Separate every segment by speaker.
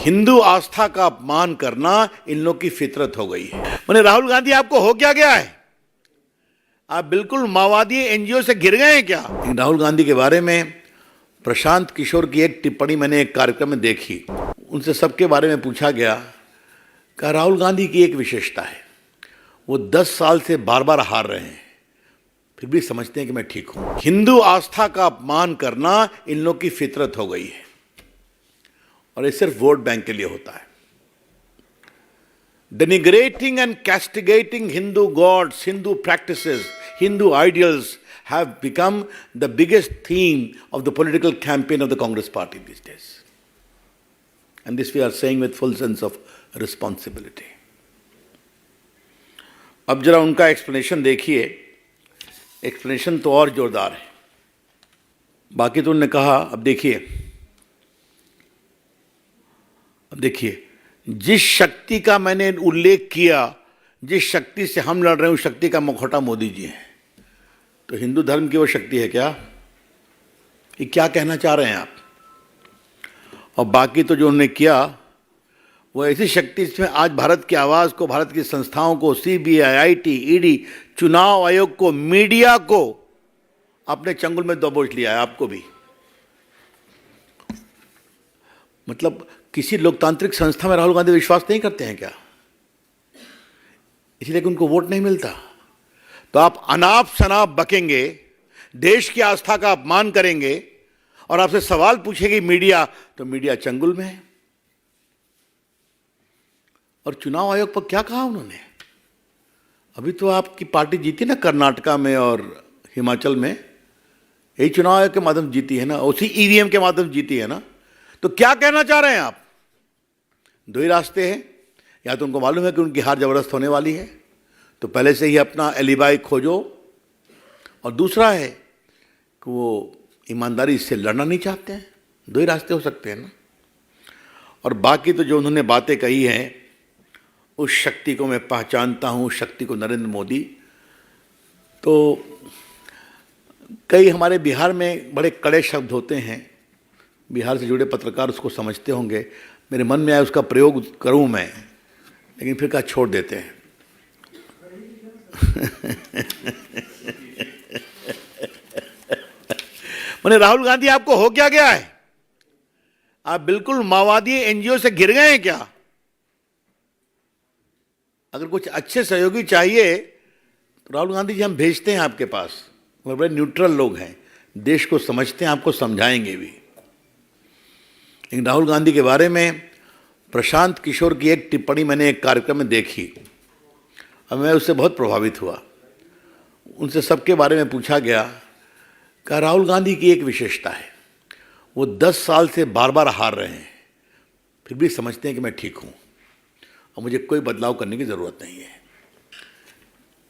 Speaker 1: हिंदू आस्था का अपमान करना इन लोग की फितरत हो गई है। मैंने राहुल गांधी आपको हो क्या गया है? आप बिल्कुल माओवादी एनजीओ से गिर गए हैं क्या? राहुल गांधी के बारे में प्रशांत किशोर की एक टिप्पणी मैंने एक कार्यक्रम में देखी। उनसे सबके बारे में पूछा गया कि राहुल गांधी की एक विशेषता है, वो 10 साल से बार बार हार रहे हैं, फिर भी समझते हैं कि मैं ठीक हूं। हिंदू आस्था का अपमान करना इन लोग की फितरत हो गई है और ये सिर्फ वोट बैंक के लिए होता है। Denigrating and castigating Hindu gods, Hindu practices, Hindu ideals have become the biggest theme of the political campaign of the Congress party these days. And this we are saying with full sense of responsibility. अब जरा उनका explanation देखिए, explanation तो और जोरदार है। बाकी तो उन्होंने कहा, अब देखिए जिस शक्ति का मैंने उल्लेख किया, जिस शक्ति से हम लड़ रहे हैं, उस शक्ति का मुखौटा मोदी जी हैं। तो हिंदू धर्म की वो शक्ति है क्या? ये क्या कहना चाह रहे हैं आप? और बाकी तो जो उन्होंने किया वो ऐसी शक्ति जिसमें आज भारत की आवाज़ को, भारत की संस्थाओं को, सीबीआई, आईटी, ईडी, चुनाव आयोग को, मीडिया को अपने चंगुल में दबोच लिया है, आपको भी। मतलब किसी लोकतांत्रिक संस्था में राहुल गांधी विश्वास नहीं करते हैं क्या? इसलिए कि उनको वोट नहीं मिलता। तो आप अनाप शनाप बकेंगे, देश की आस्था का अपमान करेंगे और आपसे सवाल पूछेगी मीडिया, तो मीडिया चंगुल में है। और चुनाव आयोग पर क्या कहा उन्होंने? अभी तो आपकी पार्टी जीती ना कर्नाटका में और हिमाचल में, यही चुनाव आयोग के माध्यम जीती है ना, उसी ईवीएम के माध्यम जीती है ना। तो क्या कहना चाह रहे हैं आप? दो ही रास्ते हैं, या तो उनको मालूम है कि उनकी हार जबरदस्त होने वाली है तो पहले से ही अपना एलिबाई खोजो, और दूसरा है कि वो ईमानदारी से लड़ना नहीं चाहते हैं। दो ही रास्ते हो सकते हैं ना। और बाकी तो जो उन्होंने बातें कही हैं, उस शक्ति को मैं पहचानता हूँ, शक्ति को नरेंद्र मोदी। तो कई हमारे बिहार में बड़े कड़े शब्द होते हैं, बिहार से जुड़े पत्रकार उसको समझते होंगे। मेरे मन में आया उसका प्रयोग करूं मैं, लेकिन फिर कहा छोड़ देते हैं। मैंने राहुल गांधी आपको हो क्या गया है? आप बिल्कुल माओवादी एनजीओ से गिर गए हैं क्या? अगर कुछ अच्छे सहयोगी चाहिए तो राहुल गांधी जी हम भेजते हैं आपके पास। वो बड़े न्यूट्रल लोग हैं, देश को समझते हैं, आपको समझाएंगे भी। लेकिन राहुल गांधी के बारे में प्रशांत किशोर की एक टिप्पणी मैंने एक कार्यक्रम में देखी और मैं उससे बहुत प्रभावित हुआ। उनसे सबके बारे में पूछा गया कि राहुल गांधी की एक विशेषता है, वो 10 साल से बार बार हार रहे हैं, फिर भी समझते हैं कि मैं ठीक हूँ और मुझे कोई बदलाव करने की ज़रूरत नहीं है।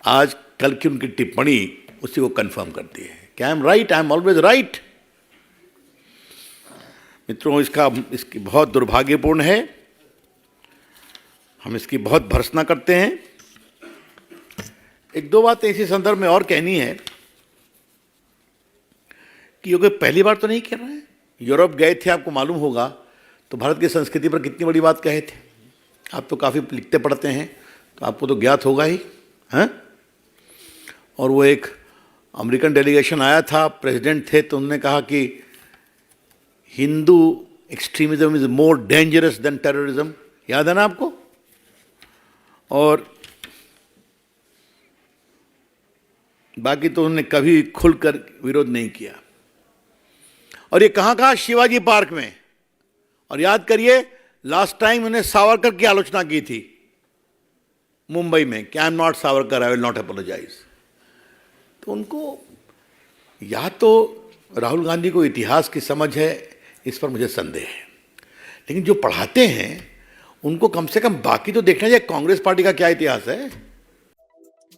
Speaker 1: आज कल की उनकी टिप्पणी उसी को कंफर्म करती है कि I M right, I am always right. मित्रों, इसकी बहुत दुर्भाग्यपूर्ण है, हम इसकी बहुत भर्त्सना करते हैं। एक दो बातें इसी संदर्भ में और कहनी है कि ये कोई पहली बार तो नहीं कह रहे हैं। यूरोप गए थे, आपको मालूम होगा, तो भारत की संस्कृति पर कितनी बड़ी बात कहे थे। आप तो काफ़ी लिखते पढ़ते हैं तो आपको तो ज्ञात होगा ही, हैं? और वो एक अमेरिकन डेलीगेशन आया था, प्रेसिडेंट थे, तो उन्होंने कहा कि Hindu extremism is more dangerous than terrorism. याद है ना आपको? और बाकी तो उन्होंने कभी खुलकर विरोध नहीं किया। और ये कहाँ कहा? शिवाजी पार्क में। और याद करिए, लास्ट टाइम उन्होंने सावरकर की आलोचना की थी मुंबई में कि I am not Savarkar, I will not apologise. तो उनको, या तो राहुल गांधी को इतिहास की समझ है, इस पर मुझे संदेह है, लेकिन जो पढ़ाते हैं उनको कम से कम बाकी तो देखना चाहिए कांग्रेस पार्टी का क्या इतिहास है।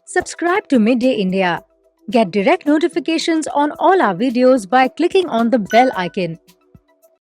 Speaker 2: Subscribe to Midday India. Get direct notifications on all our videos by clicking on the bell icon.